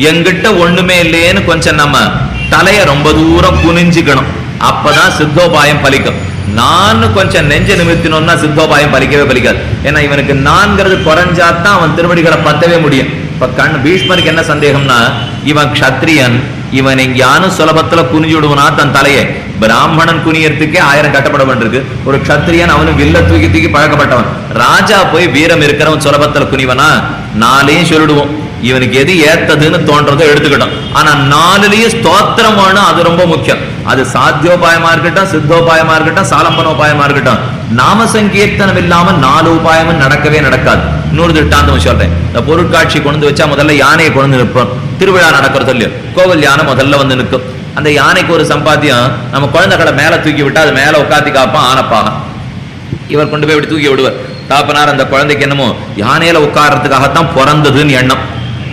எங்கிட்ட ஒண்ணுமே இல்லையேன்னு கொஞ்சம் நம்ம தலைய ரொம்ப தூரம் குனிஞ்சுக்கணும். அப்பதான் சித்தோபாயம் பலிக்கும். நான் கொஞ்சம் நெஞ்ச நிமித்தினோம்னா சித்தோபாயம் பலிக்கவே பலிக்காது. ஏன்னா இவனுக்கு நான்கிறது குறைஞ்சாதான் அவன் திருவடிகளை பத்தவே முடியும். இப்ப பீஷ்மருக்கு என்ன சந்தேகம்னா, இவன் க்ஷத்ரியன், இவன் எங்கேயானும் சுலபத்துல குனிஞ்சு விடுவனா தன் தலையை. பிராமணன் குனியறதுக்கே 1000 கட்டப்பட வேண்டியிருக்கு. ஒரு க்ஷத்ரியன் அவனு வில்ல தூக்கி தூக்கி பழக்கப்பட்டவன். ராஜா போய் வீரம் இருக்கிறவன் சுலபத்துல குனிவனா? 4ஐயும் சொல்லிடுவோம். இவனுக்கு எது ஏத்ததுன்னு தோன்றதோ எடுத்துக்கிட்டோம். ஆனா 4லயும் ஸ்தோத்திரம் வேணும், அது ரொம்ப முக்கியம். அது சாத்தியோபாயமா இருக்கட்டும், சித்தோபாயமா இருக்கட்டும், சாலம்பனோபாயமா இருக்கட்டும். நாம சங்கீர்த்தனம் இல்லாம 4 உபாயமும் நடக்கவே நடக்காது. இன்னொரு திட்டாந்தம் சொல்றேன். இந்த பொருட்காட்சி கொண்டு வச்சா முதல்ல யானையை கொண்டு நிற்போம். திருவிழா நடக்கிறது இல்லையோ, கோவில் யானை முதல்ல வந்து நிற்கும். அந்த யானைக்கு ஒரு சம்பாத்தியம், நம்ம குழந்தைகளை மேல தூக்கி விட்டா அது மேல உட்காத்தி காப்பான் ஆனப்பாக. இவர் கொண்டு போய் இப்படி தூக்கி விடுவார். தாப்பனார் அந்த குழந்தைக்கு என்னமோ யானையில உட்காரத்துக்காகத்தான் பிறந்ததுன்னு எண்ணம்.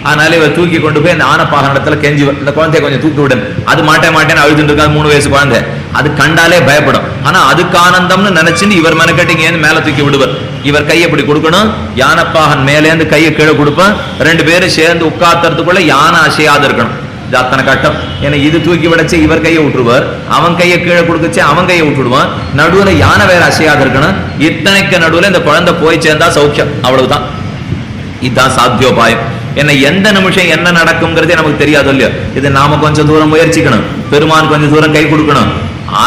அதனால இவர் தூக்கி கொண்டு போய் அந்த ஆனப்பாக இடத்துல கெஞ்சுவர், இந்த குழந்தைய கொஞ்சம் தூக்கி விடும். அது மாட்டேன்னு அழுதுட்டு இருக்காது. 3 வயசு குழந்தை. அது கண்டாலே பயப்படும். ஆனா அதுக்கு ஆனந்தம்னு நினைச்சுன்னு இவர் மெனக்கட்டிங்க மேல தூக்கி விடுவார். இவர் கையை இப்படி கொடுக்கணும். யானைப்பாகன் மேலேருந்து கையை கீழே கொடுப்பேன். 2 பேரும் சேர்ந்து உட்கார்த்துக்குள்ள யானை அசையாது இருக்கணும். அத்தனை கட்டம். ஏன்னா இது தூக்கி விடச்சு இவர் கையை விட்டுருவார், அவன் கையை கீழே கொடுக்கச்சு அவன் கையை விட்டுடுவான். நடுவுல யானை வேற அசையாது இருக்கணும். இத்தனைக்கு நடுவுல இந்த குழந்தை போய் சேர்ந்தா சௌக்கியம். அவ்வளவுதான். இதுதான் சாத்தியோபாயம். என்ன எந்த நிமிஷம் என்ன நடக்கும்ங்கிறதே நமக்கு தெரியாது இல்லையா? இது நாம கொஞ்சம் தூரம் முயற்சிக்கணும். பெருமான் கொஞ்சம் தூரம் கை கொடுக்கணும்.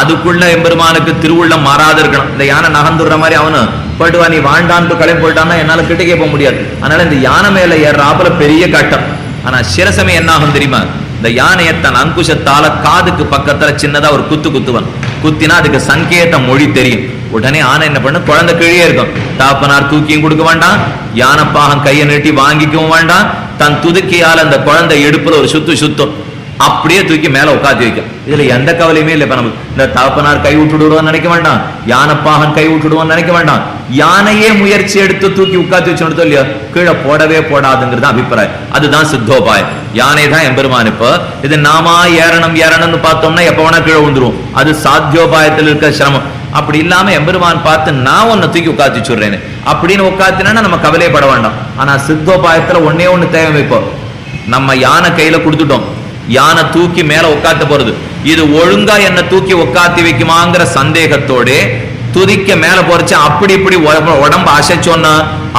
அதுக்குள்ள எம்பெருமானுக்கு திருவுள்ளம் மாறாது இருக்கணும். இந்த யானை நகர்ந்துடுற மாதிரி அவனு போயிட்டுவா நீ வாழ்ந்தான்ட்டு கிளம்பி போயிட்டான்னா என்னால கிட்டக்கே போக முடியாது. அதனால இந்த யானை மேல ஏறாப்புல பெரிய கட்டம். ஆனா சிரசமே என்ன ஆகும் தெரியுமா? இந்த யானையை தன் அங்குஷத்தால காதுக்கு பக்கத்துல சின்னதா ஒரு குத்துவன். குத்தினா அதுக்கு சங்கேத மொழி தெரியும். உடனே ஆனை என்ன பண்ணு, குழந்தை கீழே இருக்கும். தாப்பனார் தூக்கியும் கொடுக்க வேண்டாம், யானைப்பாகம் கையை நீட்டி வாங்கிக்கவும் வேண்டாம். தன் துதுக்கியால் அந்த குழந்தை எடுப்புல ஒரு சுத்தும், அப்படியே தூக்கி மேல உட்காந்து வைக்கும். இதுல எந்த கவலையுமே இல்லை. இப்ப நமக்கு இந்த தாப்பனார் கை விட்டுடுவோம்னு நினைக்க வேண்டாம், யானைப்பாகன் கை விட்டுடுவோம்னு நினைக்க வேண்டாம். யானையே முயற்சி எடுத்து தூக்கி உட்காந்து வச்சு இல்லையா, கீழே போடவே போடாதுங்கிறது அபிப்பிராயம். அதுதான் சித்தோபாயம். யானை தான் எம்பெருமான். இப்ப இது நாமா ஏறணும்னு பார்த்தோம்னா எப்ப வேணா கீழே விழுந்துரும். அது சாத்தியோபாயத்தில் இருக்க சிரமம். அப்படி இல்லாம எம்பெருமான் பார்த்து நான் உன்னை தூக்கி உட்காந்து வச்சுடுறேன்னு அப்படின்னு உட்காத்தினா நம்ம கவலையப்பட வேண்டாம். ஆனா சித்தோபாயத்துல ஒன்னே ஒண்ணு தேவை. வைப்போம், நம்ம யானை கையில கொடுத்துட்டோம், யானை தூக்கி மேல உட்காத்த போறது. இது ஒழுங்கா என்ன தூக்கி உட்காத்தி வைக்குமாங்கிற சந்தேகத்தோட துதிக்க மேல போறச்சு அப்படி இப்படி உடம்பு அசைச்சோன்னா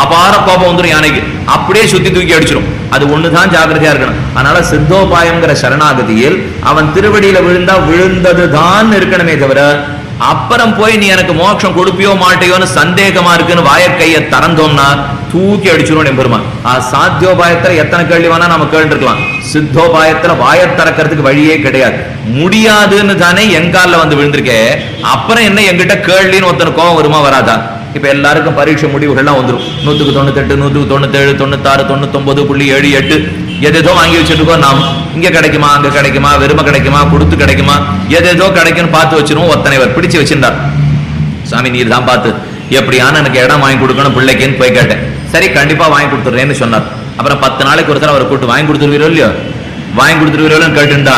அபார கோபம் வந்துடும் யானைக்கு. அப்படியே சுத்தி தூக்கி அடிச்சிடும். அது ஒண்ணுதான் ஜாக்கிரதையா இருக்கணும். அதனால சித்தோபாயம்ங்கிற சரணாகதியில் அவன் திருவடியில விழுந்தா விழுந்ததுதான் இருக்கணுமே தவிர அப்புறம் போய் நீ எனக்கு மோட்சம் கொடுப்பியோ மாட்டையோன்னு சந்தேகமா இருக்குன்னு வாயக்கைய திறந்தோம்னா தூக்கி அடிச்சிடும் எம்பெருமான். சாத்தியோபாயத்துல எத்தனை கேள்வி வேணா நம்ம கேட்டு இருக்கலாம். சித்தோபாயத்துல வாய திறக்கிறதுக்கு வழியே கிடையாது. முடியாதுன்னு தானே எங்கால வந்து விழுந்திருக்கே, அப்புறம் என்ன எங்கிட்ட கேள்வின்னு ஒருத்தன கோவம் வருமா வராதா? இப்ப எல்லாருக்கும் பரீட்சை முடிவுகள்லாம் வந்துடும். 198, 197, 96, 99.78 எதேதோ வாங்கி வச்சுருக்கோம். நாம் இங்க கிடைக்குமா, அங்க கிடைக்குமா, வெறுமை கிடைக்குமா, கொடுத்து கிடைக்குமா, எதேதோ கிடைக்குன்னு பார்த்து வச்சிருவோம். ஒத்தனைவர் பிடிச்சு வச்சிருந்தார். சாமி நீர் தான் பார்த்து எப்படியான எனக்கு இடம் வாங்கி கொடுக்கணும் பிள்ளைக்குன்னு போய் கேட்டேன். சரி கண்டிப்பா வாங்கி கொடுத்துட்றேன்னு சொன்னார். அப்புறம் 10 நாளைக்கு ஒருத்தர் அவரை கூட்டு வாங்கி கொடுத்துருவீரோ இல்லையோ, வாங்கி கொடுத்துருவீரோன்னு கேட்டுண்டா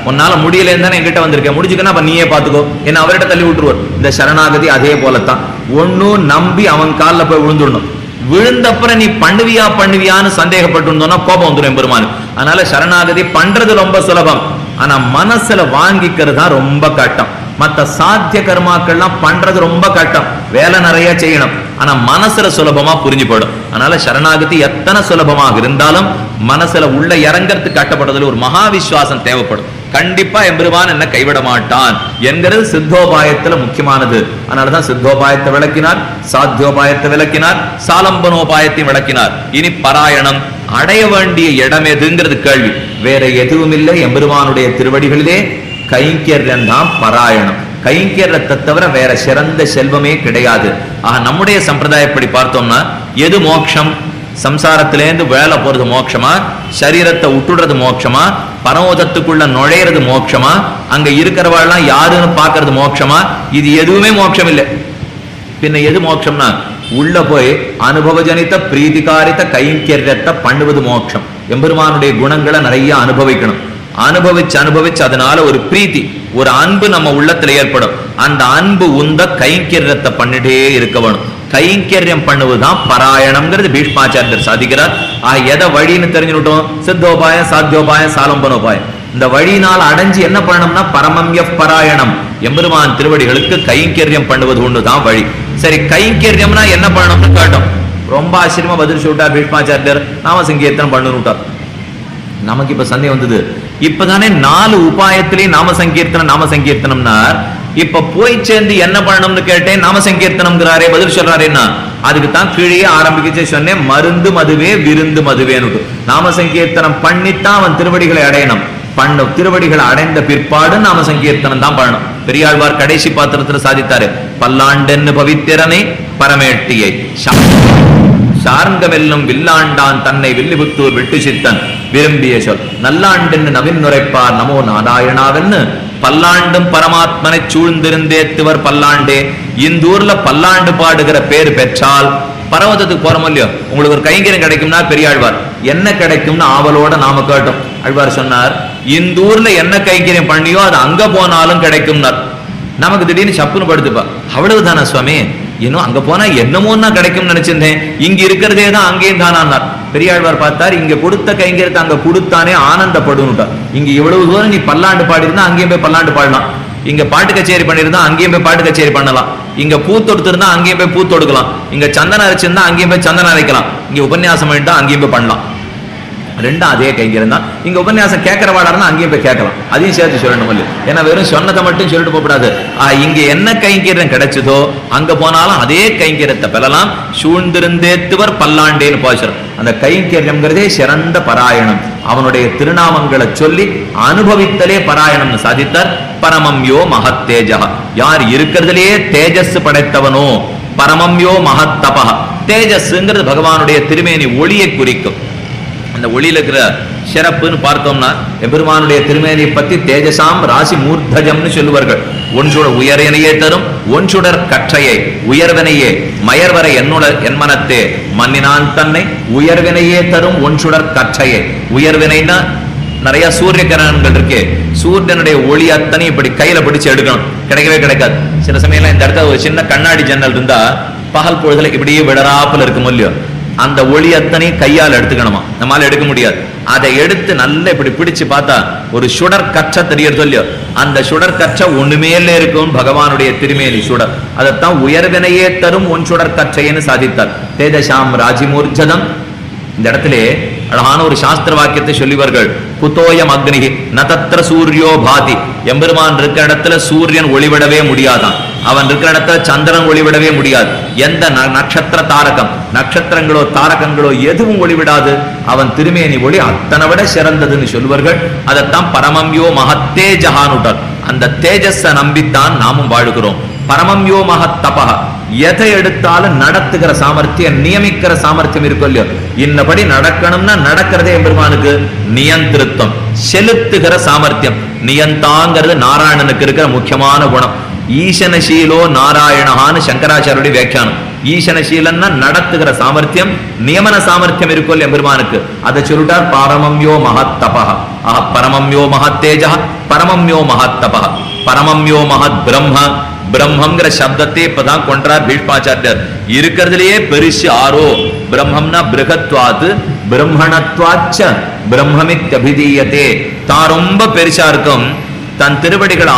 உன்னால முடியலன்னு தானே என்கிட்ட வந்திருக்கேன், முடிச்சுக்கன்னா அப்ப நீயே பாத்துக்கோ என்ன அவர்கிட்ட தள்ளி விட்டுருவார். இந்த சரணாகதி அதே போலத்தான். ஒன்னும் நம்பி அவன் காலில் போய் விழுந்துடணும். விழுந்தப்புறம் நீ பண்ணுவியான்னு சந்தேகப்பட்டு கோபம் வந்துடும் எம்பெருமானு. அதனால சரணாகதி பண்றது ரொம்ப சுலபம். ஆனா மனசுல வாங்கிக்கிறது தான் ரொம்ப கட்டம். மற்ற சாத்திய கர்மாக்கள்லாம் பண்றது ரொம்ப கட்டம், வேலை நிறைய செய்யணும். ஆனா மனசுல சுலபமா புரிஞ்சு போயிடும். அதனால சரணாகதி எத்தனை சுலபமாக இருந்தாலும் மனசுல உள்ள இறங்கறதுக்கு கட்டப்படுறதுல ஒரு மகா விசுவாசம் தேவைப்படும். கண்டிப்பா எம்பெருமான் என்ன கைவிட மாட்டான் என்கிறது சித்தோபாயத்துல முக்கியமானது. அதனாலதான் சித்தோபாயத்தை விளக்கினார், சாத்தியோபாயத்தை விளக்கினார், சாலம்பனோபாயத்தையும் விளக்கினார். இனி பராயணம் அடைய வேண்டிய இடம் எதுங்கிறது கேள்வி. வேற எதுவும் இல்லை, எம்பெருமானுடைய திருவடிகளிலே கைங்கர்யம் தான் பராயணம். கைங்கரியத்தை தவிர வேற சிறந்த செல்வமே கிடையாது. ஆக நம்முடைய சம்பிரதாயப்படி பார்த்தோம்னா எது மோட்சம்? சம்சாரத்திலேருந்து வேலை போறது மோட்சமா, சரீரத்தை விட்டுடுறது மோட்சமா, பரமோதத்துக்குள்ள நுழையிறது மோட்சமா, அங்க இருக்கிறவாள்லாம் யாருன்னு பாக்குறது மோட்சமா? இது எதுவுமே மோட்சம் இல்லை. பின்ன எது மோட்சம்னா உள்ள போய் அனுபவஜனித்த பிரீதிகாரித்த கைங்கரியத்தை பண்ணுவது மோட்சம். எம்பெருமானுடைய குணங்களை நிறைய அனுபவிக்கணும். அனுபவிச்சு அதனால ஒரு பிரீத்தி, ஒரு அன்பு நம்ம உள்ளத்துல ஏற்படும். அந்த அன்பு உந்த கைங்கரியத்தை பண்ணிட்டே இருக்க வேணும். கைங்கரியம் பண்ணுவதுதான் பராயணம்ங்கிறது பீஷ்மாச்சாரியர் சாதிக்கிறார். எதை வழின்னு தெரிஞ்சுட்டோம்? சித்தோபாயம், சாத்தியோபாயம், சாலம்பனோபாயம். இந்த வழியினால் அடைஞ்சு என்ன பண்ணணும்னா பரமம்ய பராயணம், எம்பெருமான் திருவடிகளுக்கு கைங்கரியம் பண்ணுவது ஒண்ணுதான் வழி. சரி, கைங்கரியம்னா என்ன பண்ணணும்னு கேட்டோம். ரொம்ப ஆச்சரியமா பதில் சொல்லிட்டார் பீஷ்மாச்சாரியர். நாம சங்கீர்த்தனம் பண்ணணுட்டார். நமக்கு இப்ப சந்தேகம் வந்தது. இப்பதானே 4 உபாயத்திலேயே நாம சங்கீர்த்தனம்னா இப்ப போய் சேர்ந்து என்ன பண்ணணும்னு கேட்டேன். நாம சங்கீர்த்தனம்ங்கிறாரே, பதில் சொல்றாரு என்ன? அதுக்கு தான் கீழே ஆரம்பிக்க சொன்னேன், மருந்து மதுவே விருந்து மதுவேன்னு. நாம சங்கீர்த்தனம் பண்ணித்தான் அவன் திருவடிகளை அடையணும். திருவடிகளை அடைந்த பிற்பாடு நாம சங்கீர்த்தனம் தான் பண்ணணும். பெரியாழ்வார் கடைசி பாத்திரத்துல சாதித்தாரு, பல்லாண்டென்னு பவித்திரனை பரமேட்டியை சார்ந்தமெல்லும் வில்லாண்டான் தன்னை வில்லிபுத்தூர் விட்டு சித்தன் விரும்பிய சொல் நல்லாண்டென்னு நவின் நுரைப்பார் நமோ நாராயணாவென்னு பல்லாண்டும் பரமாத்மனை சூழ்ந்திருந்தேத்துவர் பல்லாண்டே. இந்த ஊர்ல பல்லாண்டு பாடுகிற பேர் பெற்றால் பரவதத்துக்கு போறோம் இல்லையோ, உங்களுக்கு ஒரு கைங்கரியம் கிடைக்கும்னா பெரியாழ்வார் என்ன கிடைக்கும்னு ஆவலோட நாம கேட்டோம். ஆழ்வார் சொன்னார், இந்த ஊர்ல என்ன கைங்கரியம் பண்ணியோ அது அங்க போனாலும் கிடைக்கும்னார். நமக்கு திடீர்னு சப்புன்னு படுத்துப்பா, அவ்வளவுதானா சுவாமி, இன்னும் அங்க போனா என்னமோன்னா கிடைக்கும் நினைச்சிருந்தேன், இங்க இருக்கிறதே தான் அங்கேயும் தானார். பெரியாழ்வார் பார்த்தார், இங்க கொடுத்த கைங்கரியத்தை அங்க கொடுத்தானே ஆனந்தப்படுன்னுட்டார். இங்க இவ்வளவு தூரம் நீ பல்லாண்டு பாடிருந்தா அங்கேயும் போய் பல்லாண்டு பாடலாம், இங்க பாட்டு கச்சேரி பண்ணிருந்தா அங்கேயும் போய் பாட்டு கச்சேரி பண்ணலாம், இங்க பூத்தொடுத்து இருந்தா அங்கேயும் போய் பூத்தொடுக்கலாம், இங்க சந்தனம் அரைச்சிருந்தா அங்கேயும் போய் சந்தனம் அரைக்கலாம், இங்க உபன்யாசம் பண்ணிட்டா அங்கேயும் போய் பண்ணலாம். ரெண்டும் அதே கைங்கரியம் தான். இங்க உபன்யாசம் கேட்கிறவாடாருன்னா அங்கேயும் போய் கேட்கலாம், அதையும் சேர்த்து சொல்லணும் இல்லை. ஏன்னா வெறும் சொன்னதை மட்டும் சொல்லிட்டு போகக்கூடாது. இங்க என்ன கைங்கரியம் கிடைச்சதோ அங்க போனாலும் அதே கைங்கரியத்தை பெறலாம். சூழ்ந்திருந்தேத்துவர் பல்லாண்டேன்னு போச்சுறோம். அந்த கைங்கரியம்ங்கிறதே சிறந்த பராயணம். அவனுடைய திருநாமங்களை சொல்லி அனுபவித்தலே பராயணம்னு சாதித்தார். பரமம்யோ மகத்தேஜா, யார் இருக்கிறதுலேயே தேஜஸ் படைத்தவனோ பரமம்யோ மகத்தபா. தேஜஸ்ங்கிறது பகவானுடைய திருமேனி ஒளியை குறிக்கும். அந்த ஒளியில இருக்கிற சிறப்புன்னு பார்த்தோம்னா எம்பெருமானுடைய திருமேனியை பத்தி தேஜசாம் ராசி மூர்த்தஜம்னு சொல்லுவார்கள். ஒன்றுட உயர்வினையே தரும் ஒன்றுடர் கற்றையை உயர்வினையே மயர்வரை என்மனத்தே மன்னினான் தன்னை உயர்வினையே தரும் ஒன்றுடர் கற்றையை. உயர்வினைன்னா நிறைய சூரிய கிரணங்கள் இருக்கு, சூரியனுடைய ஒளி அத்தனை இப்படி கையில பிடிச்சு எடுக்கணும், கிடைக்கவே கிடைக்காது. சில சமயம் இந்த இடத்துல ஒரு சின்ன கண்ணாடி ஜன்னல் இருந்தா பகல் பொழுதுல இப்படியே விடராப்புல இருக்கும் இல்லையோ, அந்த ஒளி அத்தனை கையால் எடுத்துக்கணுமா, நம்மளால எடுக்க முடியாது. அதை எடுத்து நல்லா இப்படி பிடிச்சு பார்த்தா ஒரு சுடர் கற்ற தெரியறது இல்லையோ, அந்த சுடர் கற்ற ஒண்ணுமேல இருக்கும் பகவானுடைய திருமேனி சுடர். அதைத்தான் உயர்வினையே தரும் ஒன் சுடர் கற்றைன்னு சாதித்தார். தேஜசாம் ராஜிமூர்ஜதம். இந்த இடத்துல அழகான ஒரு சாஸ்திர வாக்கியத்தை சொல்லிவார்கள். குதோயம் அக்னிகி நதத்திர சூரியோ பாதி. எம்பெருமான் இருக்கிற இடத்துல சூரியன் ஒளிவிடவே முடியாதான், அவன் இருக்கிற இடத்துல சந்திரன் ஒளிவிடவே முடியாது. எந்த நட்சத்திர தாரகம் நட்சத்திரங்களோ தாரகங்களோ எதுவும் ஒளிவிடாது. அவன் திருமேனி ஒளி அத்தனை விட சிறந்ததுன்னு சொல்லுவார்கள். அதைத்தான் பரமம்யோ மகத்தேஜஹானுட்டார். அந்த தேஜஸ நம்பித்தான் நாமும் வாழுகிறோம். பரமம்யோ மகத்தபா, எதை எடுத்தாலும் நடத்துகிற சாமர்த்தியம் நியமிக்கிற சாமர்த்தியம் இருக்கும் இல்லையோ. இன்னபடி நடக்கணும்னா நடக்கிறதே எம்பெருமானுக்கு நியந்திருத்தம், செலுத்துகிற சாமர்த்தியம். நியந்தாங்கிறது நாராயணனுக்கு இருக்கிற முக்கியமான குணம். ஈசனசீலோ நாராயணஹான்னு சங்கராச்சாரியுடைய வியாக்கியானம். ஈசனசீலன்னா நடத்துகிற சாமர்த்தியம், நியமன சாமர்த்தியம் இருக்கும் எம்பெருமானுக்கு. அதை சொல்லிட்டார் பரமம்யோ மகத்தபா. பரமம்யோ மகத்தேஜா பரமம்யோ மகத்தபா பரமம்யோ மகத் பிரம்ம. பிரம்மங்கிற சப்தத்தை இப்பதான் கொண்டார் பீஷ்மாச்சாரியர். இருக்கிறதுலயே பெருசு ஆரோ பிரம்மம்னா பிருகத்வாது பிரம்மணத்வாச்ச பிரம்மமித்யபிதீயதே. தான் ரொம்ப பெருசா இருக்கும், தன் திருவடிகளை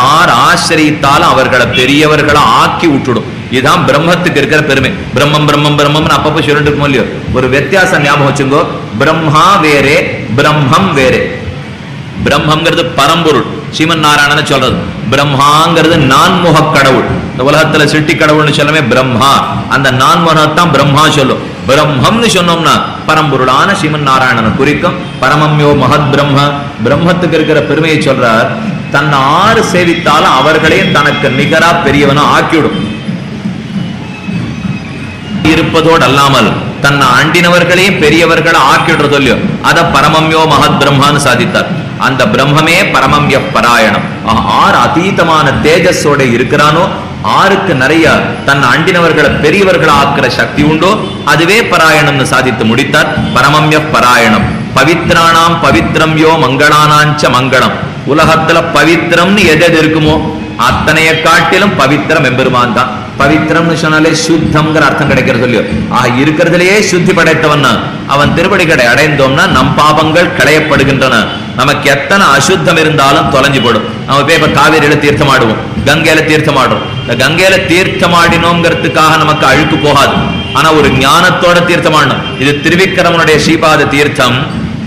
ஆசிரியத்தாலும் அவர்களை பெரியவர்களை ஆக்கி விட்டுடும். இதுதான் பிரம்மத்துக்கு இருக்கிற பெருமை. பிரம்மம் பிரம்மம் பிரம்மம் அப்பப்போ சொல்லிட்டு இருக்கோம் இல்லையோ. ஒரு வித்தியாசம் ஞாபகம் வச்சுங்கோ, பிரம்மா வேறே பிரம்மம் வேறே. பிரம்மங்கிறது பரம்பொருள், ஸ்ரீமன் நாராயணன் சொல்றது. பிரம்மாங்கிறது நான்முக கடவுள். இந்த உலகத்துல சிட்டி கடவுள்னு சொல்லவே பிரம்மா, அந்த நான்முகத்தான் பிரம்மா சொல்லும். பிரம்மம்னு சொன்னோம்னா பரம்பொருளான ஸ்ரீமன் நாராயணனை குறிக்கும். பரமம்யோ மகத் பிரம்ம. பிரம்மத்துக்கு இருக்கிற பெருமையை சொல்றார். தன்னை ஆறு சேவித்தாலும் அவர்களையும் தனக்கு நிகரா பெரியவனா ஆக்கிவிடும். இருப்பதோடு அல்லாமல் தன்னை அண்டினவர்களையும் பெரியவர்களை ஆக்கிடுறது இல்லையோ, அத பரமம்யோ மகத் பிரம்மான்னு சாதித்தார். அந்த பிரம்மே பரமம்ய பராயணம். ஆறு அதீதமான தேஜஸோட இருக்கிறானோ, ஆருக்கு நிறைய தன் அண்டினவர்களை பெரியவர்களை ஆக்குற சக்தி உண்டோ, அதுவே பராயணம்னு சாதித்து முடித்தார். பரமம்ய பராயணம். பவித்ரானாம் பவித்ரம் யோ மங்களானாஞ்ச மங்களம். உலகத்துல பவித்திரம்னு எது இருக்குமோ அத்தனைய காட்டிலும் பவித்திரம் எம்பெருமான் தான். பவித்திரம்னு சொன்னாலே சுத்தம்ங்கிற அர்த்தம் கிடைக்கிறது இல்லையோ. இருக்கிறதுலயே சுத்தி படைத்தவன் அவன் திருவடிகளை அடைந்தோம்னா நம் பாவங்கள் களையப்படுகின்றன. நமக்கு எத்தனை அசுத்தம் இருந்தாலும் தொலைஞ்சு போடும். நம்ம போய் இப்ப காவேரியில தீர்த்தம் ஆடுவோம், கங்கையில தீர்த்தம் ஆடுவோம். இந்த கங்கையில தீர்த்தம் ஆடினோங்கிறதுக்காக நமக்கு அழுக்கு போகாது. ஆனா ஒரு ஞானத்தோட தீர்த்தம் ஆடணும். இது திருவிக்கிரமனுடைய ஸ்ரீபாத தீர்த்தம்.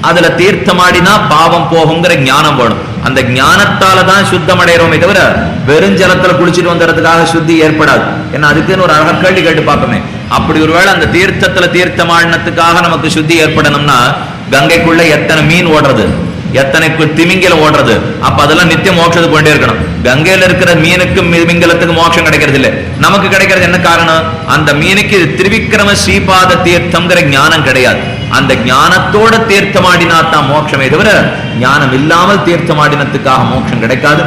அதுல தீர்த்தமாடினா பாவம் போகுங்கிற ஞானம் போடும். அந்த ஞானத்தாலதான் சுத்தம் அடைகிறோமே தவிர வெறும் ஜலத்துல குளிச்சுட்டு வந்துறதுக்காக சுத்தி ஏற்படாது. ஏன்னா அதுக்குன்னு ஒரு அழகா கேள்வி கேட்டு பார்ப்போமே. அப்படி ஒருவேளை அந்த தீர்த்தத்துல தீர்த்தமாடினத்துக்காக நமக்கு சுத்தி ஏற்படணும்னா கங்கைக்குள்ள எத்தனை மீன் ஓடுறது, எத்தனை திமிங்கல ஓடுறது, அப்ப அதெல்லாம் நித்தியம் மோட்சத்துக்கு கொண்டே இருக்கணும். கங்கையில இருக்கிற மீனுக்கும் திமிங்கலத்துக்கு மோட்சம் கிடைக்கிறது இல்லை. நமக்கு கிடைக்கிறது என்ன காரணம்? அந்த மீனுக்கு திருவிக்கிரம ஸ்ரீபாத தீர்த்தம்ங்கிற ஞானம் கிடையாது. அந்த ஞானத்தோட தீர்த்தமாடினா தான் மோட்சமே தவிர ஞானம் இல்லாமல் தீர்த்தமாடினத்துக்காக மோட்சம் கிடைக்காது.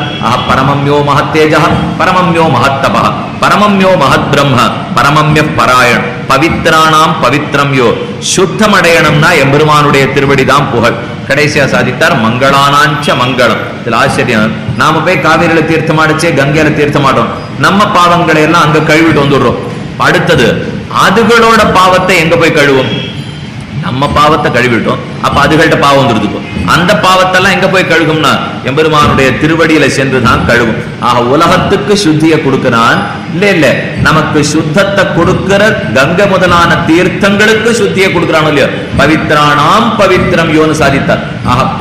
பரமம்யோ மகத்தேஜ, பரமம்யோ மகத்தப, பரமம்யோ மகத் பிரம்ம, பரமம்ய பராயண், பவித்ராணாம் பவித்ரம் யோ. சுத்தம் அடையணும்னா எம்பெருமானுடைய திருவடிதான் புகழ். கடைசியா சாதித்தார் மங்களானாஞ்ச மங்களம். இதுல ஆச்சரியம், நாம போய் காவிரியில தீர்த்தமாடிச்சே கங்கையில தீர்த்தமாட்டோம். நம்ம பாவங்களை எல்லாம் அங்க கழுவிட்டு வந்துடுறோம். அடுத்தது அதுகளோட பாவத்தை எங்க போய் கழுவும்? நம்ம பாவத்தை கழுவிட்டோம், அப்ப அதுகள்ட்ட பாவம் வந்துருக்கும். அந்த பாவத்தெல்லாம் எங்க போய் கழுகும்னா எம்பெருமானுடைய திருவடியில சென்றுதான் கழுவும். உலகத்துக்கு சுத்தியை கொடுக்கிறான். இல்ல நமக்கு சுத்தத்தை கொடுக்கிற கங்கை முதலான தீர்த்தங்களுக்கு சுத்தியை கொடுக்கிறான் இல்லையோ. பவித்ராணாம் பவித்ரம் யோன்னு சாதித்தார்.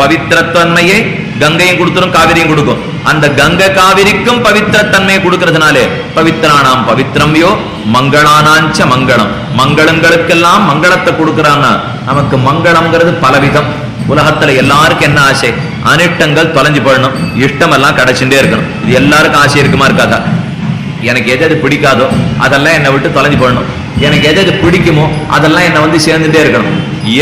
பவித்திரத்தன்மையை கங்கையும் கொடுத்துரும், காவிரியும் கொடுக்கும். அந்த கங்கை காவிரிக்கும் பவித்திரத்தன்மையை கொடுக்கிறதுனாலே பவித்ராணாம் பவித்ரம் யோ மங்களானாஞ்ச மங்களம். மங்களங்களுக்கெல்லாம் மங்களத்தை கொடுக்கிறான்னா நமக்கு மங்களம்ங்கிறது பலவிதம். உலகத்துல எல்லாருக்கும் என்ன ஆசை? அனிஷ்டங்கள் தொலைஞ்சு போடணும், இஷ்டம் எல்லாம் கிடைச்சுட்டே இருக்கணும். இது எல்லாருக்கும் ஆசை இருக்குமா இருக்காதா? எனக்கு எது பிடிக்காதோ அதெல்லாம் என்னை விட்டு தொலைஞ்சு போடணும். எனக்கு எது பிடிக்குமோ அதெல்லாம் என்னை வந்து சேர்ந்துட்டே இருக்கணும்.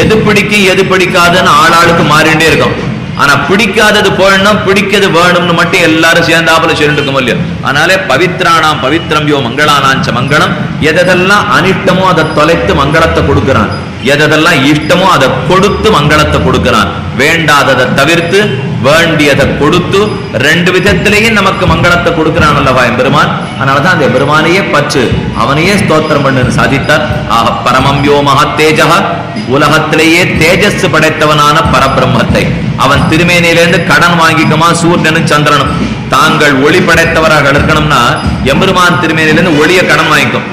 எது பிடிக்கும் எது பிடிக்காதுன்னு ஆளாளுக்கு மாறிண்டே இருக்கும். ஆனா பிடிக்காதது போயிடணும், பிடிக்கிறது வேணும்னு மட்டும் எல்லாரும் சேர்ந்தாப்புல சொல்லிட்டு இருக்கோம் இல்லையோ. அதனாலே பவித்ராணாம் பவித்ரம் யோ மங்களானாஞ்ச மங்களம். எதெல்லாம் அனிஷ்டமோ அதை தொலைத்து மங்களத்தை கொடுக்கிறான், எதெல்லாம் இஷ்டமோ அதை கொடுத்து மங்களத்தை கொடுக்கிறான். வேண்டாததை தவிர்த்து வேண்டியதை கொடுத்து ரெண்டு விதத்திலேயே நமக்கு மங்களத்தை கொடுக்கிறான் அல்லவா எம்பெருமான். அதனாலதான் அந்த எம்பெருமானையே பற்று, அவனையே ஸ்தோத்திரம் பண்ணு சாதித்தார். பரமம் யோ மகத்தேஜ, உலகத்திலேயே தேஜஸ் படைத்தவனான பரபிரம்மத்தை அவன் திருமேனியிலிருந்து கடன் வாங்கிக்குமா சூரியனும் சந்திரனும். தாங்கள் ஒளி படைத்தவராக இருக்கணும்னா எம்பெருமான் திருமேனியிலிருந்து ஒளிய கடன் வாங்கிக்கும்.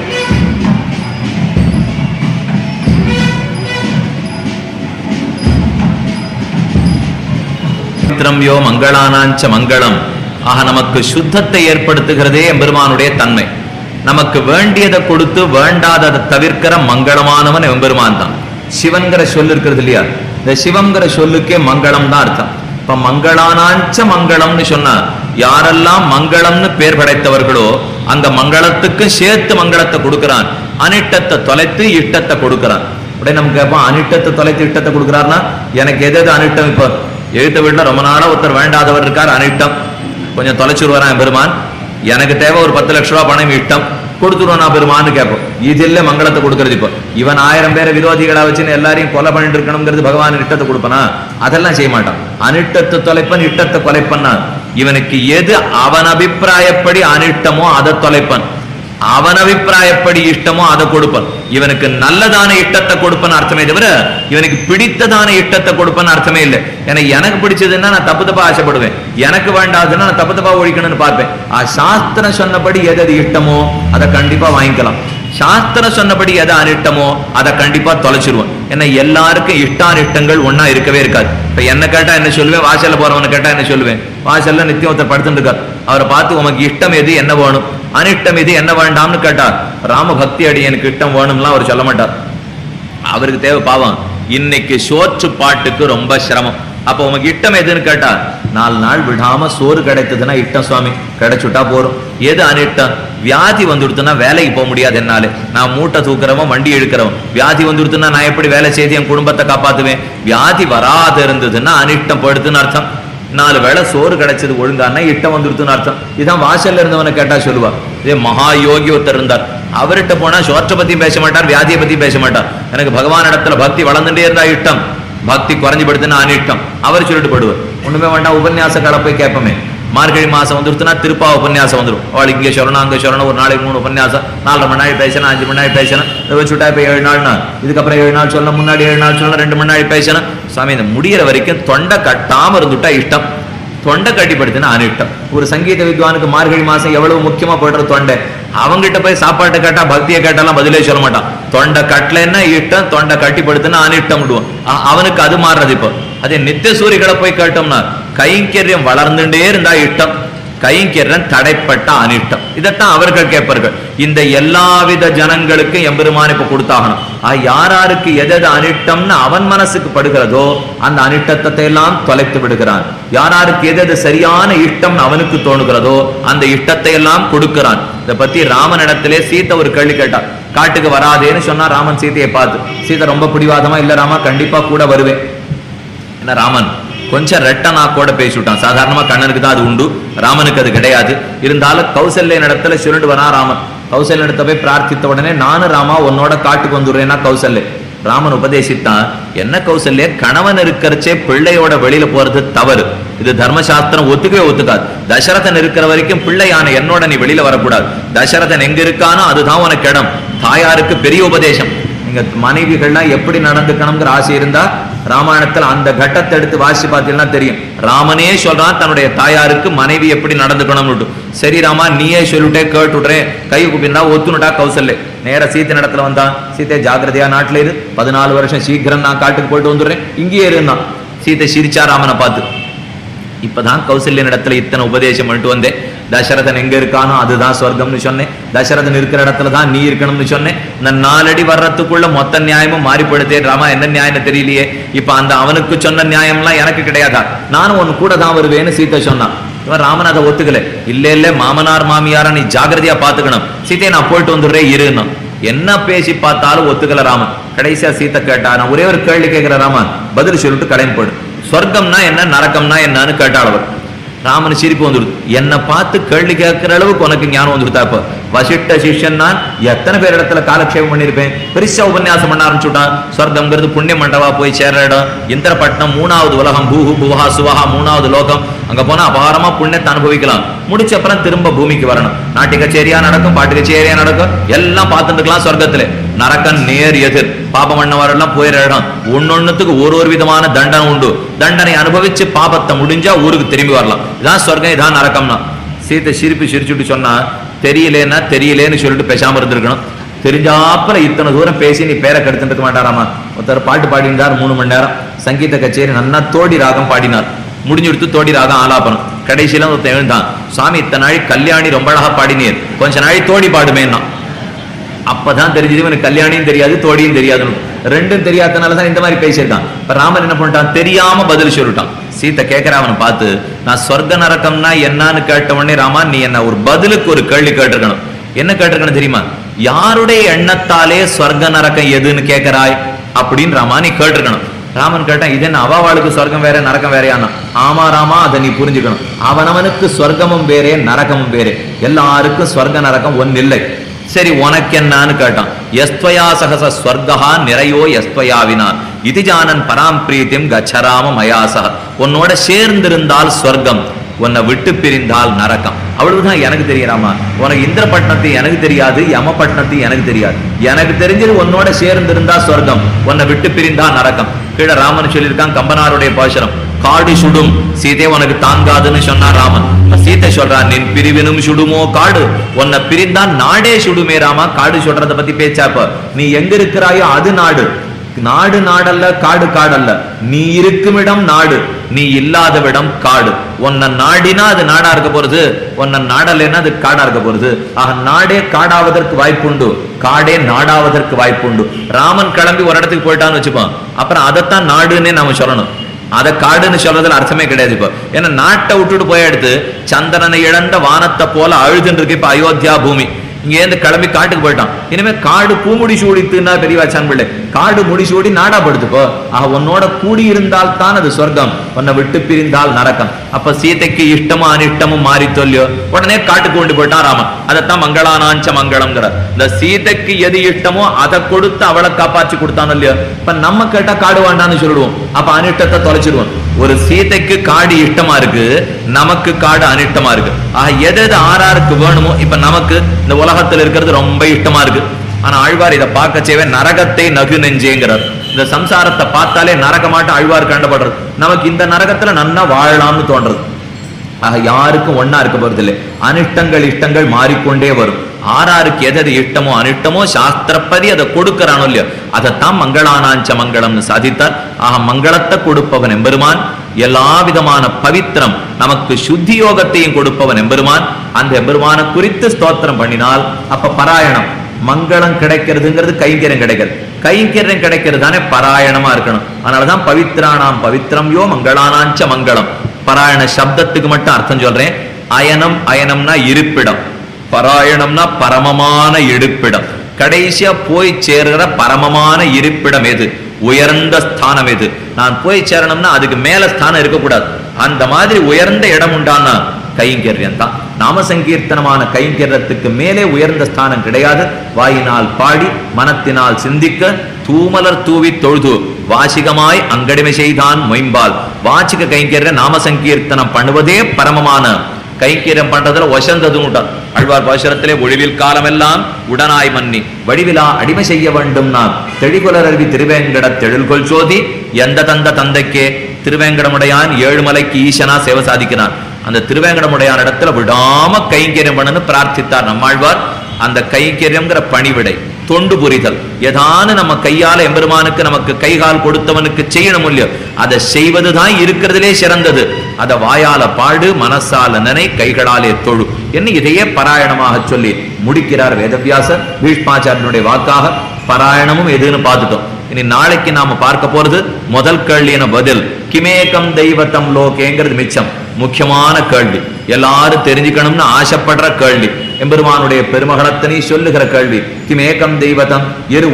யோ மங்களானாஞ்ச மங்களம். நமக்கு சுத்தத்தை ஏற்படுத்துகிறதே எம்பெருமானுடைய தன்மை. நமக்கு வேண்டியதை கொடுத்து வேண்டாததை தவிர்க்கிற மங்களமானவன் எம்பெருமான் தான். சிவன்கிற சொல்லு இருக்கிறது இல்லையா, இந்த சிவங்கிற சொல்லுக்கே மங்களம் தான் அர்த்தம். இப்ப மங்களானாஞ்ச மங்களம்னு சொன்னா யாரெல்லாம் மங்களம்னு பேர் படைத்தவர்களோ அங்க மங்களத்துக்கு சேர்த்து மங்களத்தை கொடுக்கிறான். அனிட்டத்தை தொலைத்து இஷ்டத்தை கொடுக்கிறான். உடனே நம்ம கேட்போம், அனிட்டத்தை தொலைத்து இஷ்டத்தை கொடுக்கிறார்னா எனக்கு எது அனிட்டம்? இப்போ எழுத்த வீட்டுல ரொம்ப நாளா ஒருத்தர் வேண்டாதவர் இருக்கார், அனிட்டம். கொஞ்சம் தொலைச்சுருவாரான் பெருமான். எனக்கு தேவை ஒரு 10 லட்ச ரூபா பணம், இஷ்டம் கொடுத்துருவானா பெருமான்னு கேட்போம். இது இல்ல மங்களத்தை கொடுக்கறது. இப்போ இவன் 1000 பேரை விரோதிகளா வச்சுன்னு எல்லாரையும் கொலை பண்ணிட்டு இருக்கணுங்கிறது பகவான் இஷ்டத்தை கொடுப்பனா? அதெல்லாம் செய்ய மாட்டான். அனிட்டத்தை தொலைப்பன், இஷ்டத்தை கொலைப்பன்னா. இவனுக்கு எது அவன் அபிப்பிராயப்படி அனிஷ்டமோ அதை தொலைப்பன், அவன் அபிப்பிராயப்படி இஷ்டமோ அதை கொடுப்பன். இவனுக்கு நல்லதான இஷ்டத்தை கொடுப்பன்னு அர்த்தமே தவிர இவனுக்கு பிடித்ததான இஷ்டத்தை கொடுப்பன்னு அர்த்தமே இல்லை. எனக்கு பிடிச்சதுன்னா நான் தப்பு தப்பா ஆசைப்படுவேன், எனக்கு வேண்டாதுன்னா நான் தப்பு தப்பா ஒழிக்கணும்னு பார்ப்பேன். சாஸ்திரம் சொன்னபடி எது இஷ்டமோ அதை கண்டிப்பா வாங்கிக்கலாம். சாஸ்திரம் சொன்னபடி எதை அனிஷ்டமோ அதை கண்டிப்பா தொலைச்சிருவோம். ஏன்னா எல்லாருக்கும் இஷ்டானிஷ்டங்கள் ஒன்னா இருக்கவே இருக்காது. இப்ப என்ன கேட்டா என்ன சொல்லுவேன், வாசல்ல போறவனை கேட்டா என்ன சொல்லுவேன்? வாசல்ல நித்தியம் ஒருத்தர் படுத்துட்டு இருக்கார், அவரை பார்த்து உனக்கு இஷ்டம் எது என்ன வேணும், அனிஷ்டம் இது என்ன வேண்டாம்னு கேட்டார். ராம பக்தி அடி எனக்கு இஷ்டம் வேணும்லாம் அவர் சொல்ல மாட்டார். அவருக்கு தேவை பாவம் இன்னைக்கு சோற்று பாட்டுக்கு ரொம்ப சிரமம். அப்ப உனக்கு இஷ்டம் எதுன்னு கேட்டா 4 நாள் விடாம சோறு கிடைத்ததுன்னா இஷ்டம் சுவாமி, கிடைச்சுட்டா போறோம். எது அனிஷ்டம்? வியாதி வந்துடுத்துன்னா வேலைக்கு போக முடியாது என்னால, நான் மூட்டை தூக்குறவன் வண்டி இழுக்கிறவன். வியாதி வந்துடுத்துன்னா நான் எப்படி வேலை செய்து என் குடும்பத்தை காப்பாத்துவேன்? வியாதி வராது இருந்ததுன்னா அனிஷ்டம் படுத்துன்னு அர்த்தம். 4 வேளை சோறு கிடைச்சது ஒழுங்கானா இஷ்டம் வந்துடுத்துன்னு அர்த்தம். இதான் வாசல்ல இருந்தவனை கேட்டா சொல்லுவா. இதே மகா யோகி ஒருத்தர் இருந்தார், அவர்கிட்ட போனா சோற்றை பத்தி பேச மாட்டார், வியாதியை பத்தி பேச மாட்டார். எனக்கு பகவான் இடத்துல பக்தி வளர்ந்துட்டே இருந்தா இஷ்டம், பக்தி குறைஞ்சு படுத்துன்னா அனிஷ்டம். அவர் சொல்லிட்டு போடுவார். ஒண்ணுமே வேண்டாம், உபன்யாச கடை போய் கேட்போமே, மார்கழி மாசம் வந்துருச்சுன்னா திருப்பா உபன்யாசம் வந்துடும். அவள் இங்கே சொல்லணும் அங்கே சொல்லணும், ஒரு நாளைக்கு 3 உபன்யாசம், 4 மணி நேரம் பேசணும், 5 மணி நேரம் பேசணும், வச்சுட்டா இப்போ 7 நாள்னா இதுக்கப்புறம் 7 நாள் சொல்லணும், முன்னாடி 7 நாள் சொல்லணும், 2 மணி நேரம் பேசணும். சுவாமி இந்த முடிகிற வரைக்கும் தொண்டை கட்டாம இருந்துட்டா இஷ்டம், தொண்டை கட்டிப்படுத்தினா அனிஷ்டம். ஒரு சங்கீத வித்வானுக்கு மார்கழி மாசம் எவ்வளவு முக்கியமா போடுற தொண்டை. அவங்கிட்ட போய் சாப்பாட்டை கேட்டா பக்தியை கேட்டாலாம் பதிலே சொல்ல மாட்டான். தொண்டை கட்டலைன்னா இஷ்டம், தொண்டை கட்டிப்படுத்தினா அனிஷ்டம் விடுவான். அவனுக்கு அது மாறுறது. இப்போ அதே நித்திய சூரிகளை போய் கேட்டோம்னா கைங்கரியம் வளர்ந்துட்டே இருந்தா இஷ்டம், கைங்கரியம் தடைப்பட்ட அனிஷ்டம். இதைத்தான் அவர்கள் கேட்பார்கள். இந்த எல்லாவித ஜனங்களுக்கும் எம்பெருமான் இப்ப கொடுத்தாகணும். யாராருக்கு எது அனிஷ்டம்னு அவன் மனசுக்கு படுகிறதோ அந்த அனிஷ்டத்தை எல்லாம் தொலைத்து விடுகிறான். யாராருக்கு எது சரியான இஷ்டம் அவனுக்கு தோணுகிறதோ அந்த இஷ்டத்தை எல்லாம் கொடுக்கிறான். இதை பத்தி ராமனிடத்திலே சீதை ஒரு கேள்வி கேட்டா, காட்டுக்கு வராதேன்னு சொன்னா ராமன் சீதையை பார்த்து, சீதை ரொம்ப பிடிவாதமா, இல்ல ராமா கண்டிப்பா கூட வருவேன். என்ன ராமன் கொஞ்சம் ரெட்டனா கூட பேசிவிட்டான். சாதாரணமா கண்ணனுக்கு தான் அது உண்டு, ராமனுக்கு அது கிடையாது. இருந்தாலும் கௌசல்ய இடத்துல சொல்லிட்டு வரா ராமன். கௌசல்ய இடத்த போய் பிரார்த்தித்த உடனே நானும் ராமா உன்னோட காட்டுக்கு வந்துடுறேன்னா கௌசல்ய ராமன் உபதேசித்தான். என்ன கௌசல்ய, கணவன் இருக்கிறச்சே பிள்ளையோட வெளியில போறது தவறு, இது தர்மசாஸ்திரம் ஒத்துக்கவே ஒத்துக்காது. தசரதன் இருக்கிற வரைக்கும் பிள்ளையான என்னோட நீ வெளியில வரக்கூடாது. தசரதன் எங்க இருக்கானோ அதுதான் உனக்கு இடம். தாயாருக்கு பெரிய உபதேசம். நீங்க மனைவிகள்லாம் எப்படி நடந்துக்கணுங்கிற ஆசை இருந்தா ராமாயணத்துல அந்த கட்டத்தை எடுத்து வாசி பார்த்தீங்கன்னா தெரியும். ராமனே சொல்றான் தன்னுடைய தாயாருக்கு மனைவி எப்படி நடந்துக்கணும்னு. சரி ராமா நீயே சொல்லிட்டே கேட்டுடுறேன், கை குப்பின்னா ஒத்துனுட்டா கௌசல்ய. நேர சீத்தை இடத்துல வந்தான். சீத்தை ஜாக்கிரதையா நாட்டுல இரு, 14 வருஷம் சீக்கிரம் நான் காட்டுக்கு போயிட்டு வந்துடுறேன், இங்கேயே இருந்தான். சீத்தை சிரிச்சா ராமனை பார்த்து. இப்பதான் கௌசல்யன் இடத்துல இத்தனை உபதேசம் பண்ணிட்டு வந்தேன். தசரதன் எங்க இருக்கானோ அதுதான் சொர்க்கம்னு சொன்னேன். தசரதன் இருக்கிற இடத்துல தான் நீ இருக்கணும்னு சொன்னேன். இந்த 4 அடி வர்றதுக்குள்ள மொத்த நியாயமும் மாறிப்படுத்தேன். ராமா என்ன நியாயம் தெரியலையே, இப்ப அந்த அவனுக்கு சொன்ன நியாயம்லாம் எனக்கு கிடையாதா, நானும் உன் கூட தான் வருவேன்னு சீத்தை சொன்னான். இவன் ராமன் அதை ஒத்துக்கல. இல்ல மாமனார் மாமியார நீ ஜாகிரதையா பாத்துக்கணும், சீத்தையை நான் போயிட்டு வந்துடுறேன் இருன்னு. என்ன பேசி பார்த்தாலும் ஒத்துக்கல ராமன். கடைசியா சீத்தை கேட்டா, நான் ஒரே ஒரு கேள்வி கேட்கிற ராமன், பதில் சொல்லிட்டு கிளம்பி போடு. சொர்க்கம்னா என்ன, நரக்கம்னா என்னன்னு கேட்டாள் அவர். ராமன் சிரிப்பு வந்துடுது. என்னை பார்த்து கேள்வி கேட்கிற அளவுக்கு உனக்கு ஞானம் வந்துருத்தா? இப்ப வசிஷ்ட சிஷ்யன் நான் எத்தனை பேர் இடத்துல காலக்ஷேபம் பண்ணிருப்பேன். பெருசா உபன்யாசம் பண்ண ஆரம்பிச்சுட்டான். சொர்க்கம்ங்கிறது புண்ணிய மண்டபா போய் சேர்ற இடம். இந்திரபட்னம் 3வது உலகம், பூஹு புவஹா சுவஹா 3வது லோகம். அங்க போனா அபாரமா புண்ணியத்தை அனுபவிக்கலாம். முடிச்ச அப்புறம் திரும்ப பூமிக்கு வரணும். நாட்டு கச்சேரியா நடக்கும், பாட்டு கச்சேரியா நடக்கும், எல்லாம் பார்த்துட்டு இருக்கலாம் சொர்க்கத்துல. நரக்கன் நேர் எதிர், பாபம் பண்ணவரெல்லாம் போயிற இடம். ஒன்னொன்னுத்துக்கு ஒரு விதமான தண்டனை உண்டு. தண்டனை அனுபவிச்சு பாபத்தை முடிஞ்சா ஊருக்கு திரும்பி வரலாம். இதான் சொர்க்கம், இதான் நரக்கம்னா. சீத்தை சிரிச்சுட்டு சொன்னா, தெரியலேன்னா தெரியலேன்னு சொல்லிட்டு பேசாம இருந்திருக்கணும். தெரிஞ்சாப்புல இத்தனை தூரம் பேசி நீ பேரை கெடுத்துட்டு இருக்க மாட்டாராமா. ஒருத்தர் பாட்டு பாடினார் 3 மணி நேரம் சங்கீத கச்சேரி, நன்னா தோடி ராகம் பாடினார். முடிஞ்சுடுத்து தோடி ராகம் ஆலாபனம். கடைசியில ஒருத்தன் எழுந்தான், சுவாமி இத்தனை நாள் கல்யாணி ரொம்ப அழகா பாடினீர், கொஞ்ச நாள் தோடி பாடுமேன்னா. அப்பதான் தெரிஞ்சது இவனுக்கு கல்யாணியும் தெரியாது தோடியும் தெரியாதுன்னு. ரெண்டும் தெரியாதனாலதான் இந்த மாதிரி பேசியிருக்கான். இப்ப ராமன் என்ன பண்ணிட்டான், தெரியாம பதில் சொல்லிட்டான். சீத்தை கேட்கிற அவனை பார்த்து, நான் சொர்க்க நரக்கம்னா என்னன்னு கேட்ட உடனே, ராமா நீ என்ன ஒரு பதிலுக்கு ஒரு கேள்வி கேட்டிருக்கணும். என்ன கேட்டிருக்கணும் தெரியுமா? யாருடைய எண்ணத்தாலே சொர்க்க நரக்கம் எதுன்னு கேட்கிறாய் அப்படின்னு ராமா நீ கேட்டிருக்கணும். ராமன் கேட்டான், இது என்ன அவாவாளுக்கு சொர்க்கம் வேற நரக்கம் வேறையானா? ஆமா ராமா, அதை நீ புரிஞ்சுக்கணும். அவனவனுக்கு சொர்க்கமும் வேறே நரகமும் வேறே, எல்லாருக்கும் சொர்க்க நரக்கம் ஒன்னு இல்லை. சரி உனக்கு என்னான்னு கேட்டான். எஸ்துவயா சகச ஸ்வர்கா நிறையோ எஸ்துவயா வினா இது ஜானன் பராம் பிரீத்திம் கச்சராம மயாசக. உன்னோட சேர்ந்திருந்தால் சொர்க்கம், உன்னை விட்டு பிரிந்தால் நரக்கம். அவ்வளவுதான் எனக்கு தெரியறாமா. உனக்கு இந்திரபட்னத்தை எனக்கு தெரியாது, யமபட்னத்தை எனக்கு தெரியாது. எனக்கு தெரிஞ்சது உன்னோட சேர்ந்திருந்தா சொர்க்கம், உன்னை விட்டு பிரிந்தா நரக்கம். கீழே ராமன் சொல்லியிருக்கான் கம்பனாருடைய பாசுரம், காடு சுடும் சீதை உனக்கு தாங்காதுன்னு சொன்னா ராமன். சீதை சொல்றான், நின் பிரிவினும் சுடுமோ காடு, உன்னை பிரிந்தா நாடே சுடுமே ராமா. காடு சுடுறத பத்தி பேச்சாப்ப, நீ எங்க இருக்கிறாயோ அது நாடு. நாடு நாடல்ல, காடு காடல்ல. நீ இருக்கும் இடம் நாடு, நீ இல்லாத இடம் காடு. உன்னை நாடினா அது நாடா இருக்க போறது, உன்னை நாடலைன்னா அது காடா இருக்க போறது. ஆக நாடே காடாவதற்கு வாய்ப்புண்டு, காடே நாடாவதற்கு வாய்ப்புண்டு. ராமன் கிளம்பி ஒரு இடத்துக்கு போயிட்டான்னு வச்சுப்போம், அப்புறம் அதைத்தான் நாடுன்னே நாம சொல்லணும். அதை காடுன்னு சொல்றதுல அர்த்தமே கிடையாது. இப்போ ஏன்னா நாட்டை விட்டுட்டு போயிடுத்து, சந்திரனை இழந்த வானத்தை போல அழுதுன்னு இருக்கு இப்ப அயோத்தியா பூமி. இங்க இருந்து கிளம்பி காட்டுக்கு போயிட்டான். இனிமே காடு பூமுடி சூடித்துன்னா பெரியவாச்சான் பிள்ளை காடு முடிசூடி நாடா படுத்துக்கோ. உன்னோட கூடி இருந்தால் தான் அது சொர்க்கம், உன்னை விட்டு பிரிந்தால் நரக்கம். அப்ப சீதைக்கு இஷ்டமும் அனிஷ்டமும் மாறி தொல்லியோ, உடனே காட்டுக்கு கொண்டு போயிட்டான் ராமன். அதைத்தான் மங்களானாஞ்ச மங்களம்ங்கிற. இந்த சீதைக்கு எது இஷ்டமோ அதை கொடுத்து அவளை காப்பாற்றி கொடுத்தான் இல்லையோ. இப்ப நம்ம கேட்டா காடு வேண்டான்னு சொல்லிடுவோம், அப்ப அனிஷ்டத்தை தொலைச்சிடுவோம். ஒரு சீதைக்கு காடு இஷ்டமா இருக்கு, நமக்கு காடு அனிஷ்டமா இருக்கு. எது எது ஆறாருக்கு வேணுமோ, இப்ப நமக்கு இந்த உலகத்தில் இருக்கிறது ரொம்ப இஷ்டமா இருக்கு. ஆனா ஆழ்வார் இதை பார்க்க செய்வே நரகத்தை நகு நெஞ்சேங்கிறார். இந்த சம்சாரத்தை பார்த்தாலே நரகமாட்ட ஆழ்வார் கண்டப்படுறது. நமக்கு இந்த நரகத்துல நன்னா வாழலாம்னு தோன்றது. யாருக்கும் ஒன்னா இருக்க போறது இல்லை. அனிஷ்டங்கள் இஷ்டங்கள் மாறிக்கொண்டே வரும். ஆறாருக்கு எது இஷ்டமோ அனிஷ்டமோ சாஸ்திரப்பதி அதை கொடுக்கிறானோ இல்லையோ, அதைத்தான் மங்களானாஞ்ச மங்களம்னு சாதித்தார். மங்களத்தை கொடுப்பவன் எம்பெருமான், எல்லா விதமான பவித்திரம் நமக்கு சுத்தி யோகத்தையும் கொடுப்பவன் எம்பெருமான். அந்த எம்பெருமான குறித்து ஸ்தோத்திரம் பண்ணினால் அப்ப பாராயணம் மங்களம் கிடைக்கிறதுங்கிறது கைங்கரியம் கிடைக்கிறது. கைங்கரியம் கிடைக்கிறது தானே பாராயணமா இருக்கணும். அதனாலதான் பவித்ரானாம் பவித்ரம் யோ மங்களானாஞ்ச மங்களம். பாராயண சப்தத்துக்கு மட்டும் அர்த்தம் சொல்றேன். அயனம், அயனம்னா இருப்பிடம், பாராயணம்னா பரமமான இருப்பிடம். கடைசியா போய் சேர்கிற பரமமான இருப்பிடம் எது, உயர்ந்த ஸ்தானம் எது? நான் போய் சேரணும்னா அதுக்கு மேல ஸ்தானம் இருக்கக்கூடாது. அந்த மாதிரி உயர்ந்த இடம் உண்டான கைங்கரியம் தான். நாம சங்கீர்த்தனமான கைங்கரியத்துக்கு மேலே உயர்ந்த ஸ்தானம் கிடையாது. வாயினால் பாடி மனத்தினால் சிந்திக்க தூமலர் தூவி தொழுது வாசிகமாய் அங்கடிமை செய்தான் மொயம்பால். வாசிக கைங்கரிய நாம சங்கீர்த்தனம் பண்ணுவதே பரமமான கைங்கரியம் பண்றதுல ஒசந்தது உண்டான். ஆழ்வார் பாசுரத்திலே ஒழிவில் காலமெல்லாம் உடனாய் மன்னி வடிவிலா அடிமை செய்ய வேண்டும். நான் தெளிகுலர் அருவி திருவேங்கட தெழில்கொள் சோதி எந்த தந்த தந்தைக்கே. திருவேங்கடமுடையான் ஏழுமலைக்கு ஈசனா சேவை சாதிக்கிறான். அந்த திருவேங்கடமுடையான் இடத்துல விடாம கைங்கரியம் பண்ணு பிரார்த்தித்தார் நம்மாழ்வார். அந்த கைங்கரியம்ங்கிற பணிவிடை தொண்டு புரிதல் ஏதான நம்ம கையால எம்பெருமானுக்கு நமக்கு கைகால் கொடுத்தவனுக்கு செய்யணும் இல்லையோ, அதை செய்வதுதான் இருக்கிறதுலே சிறந்தது. அதை வாயால பாடு, மனசால நினை, கைகளாலே தொழு என்ன இதையே பாராயணமாக சொல்லி முடிக்கிறார் வேதவியாசர். பீஷ்மாச்சாரியனுடைய வாக்காக பாராயணமும் எதுன்னு பார்த்துட்டோம். இனி நாளைக்கு நாம பார்க்க போறது முதல் கேள்வியான பதில். கிமேகம் தெய்வத்தம் லோகேங்கிறது மிச்சம் முக்கியமான கேள்வி. எல்லாரும் தெரிஞ்சுக்கணும்னு ஆசைப்படுற கேள்வி. எம்பெருமானுடைய பெருமகனத்தனை சொல்லுகிற கேள்வி. கிமேகம் தெய்வத்தம்,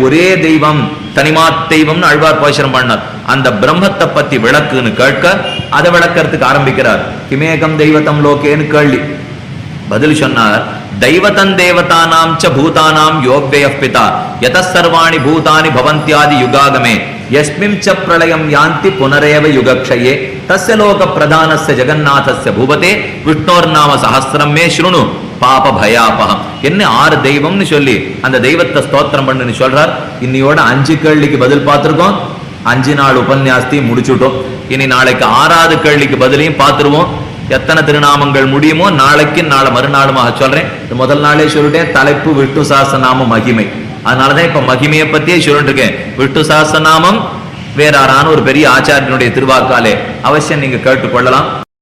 ஒரே தெய்வம், தனிமா தெய்வம்னு ஆழ்வார் பாசுரம் பண்ணார். அந்த பிரம்மத்தை பத்தி விளக்குன்னு கேட்க அதை விளக்கறதுக்கு ஆரம்பிக்கிறார். கிமேகம் தெய்வத்தம் லோகேன்னு கேள்வி. பதில் சொன்னார், தைவதன் தேவதானாம் ச பூதானாம் யோக்யய பிதா யத சர்வாணி பூதானி பவந்தியாதி யுகாகமே யஸ்மிம் ச பிரளயம் யாந்தி புனரேவ யுகக்ஷயே தஸ்ய லோக பிரதானஸ்ய ஜெகநாதஸ்ய பூபதே விஷ்ணோர் நாம சஹஸ்ரம் மே ஸ்ருணு பாப பயாபகம். என்ன 6 தெய்வம்னு சொல்லி அந்த தெய்வத்தை ஸ்தோத்திரம் பண்ணுன்னு சொல்றார். இன்னையோட 5 கேள்விக்கு பதில் பார்த்திருக்கோம். 5 நாள் உபன்யாசத்தையும் முடிச்சுட்டோம். இனி நாளைக்கு 6வது கேள்விக்கு பதிலையும் பார்த்துருவோம். எத்தனை திருநாமங்கள் முடியுமோ நாளைக்கு நாளை மறுநாளுமாக சொல்றேன். முதல் நாளே சொல்லிட்டேன், தலைப்பு விஷ்ணு சாஸ்திரநாம மகிமை. அதனாலதான் இப்ப மகிமையை பத்தியே சொல்லிட்டு இருக்கேன். விஷ்ணு சாஸ்திரநாமம் வேறான ஒரு பெரிய ஆச்சாரியனுடைய திருவாக்காலே அவசியம் நீங்க கேட்டுக்கொள்ளலாம்.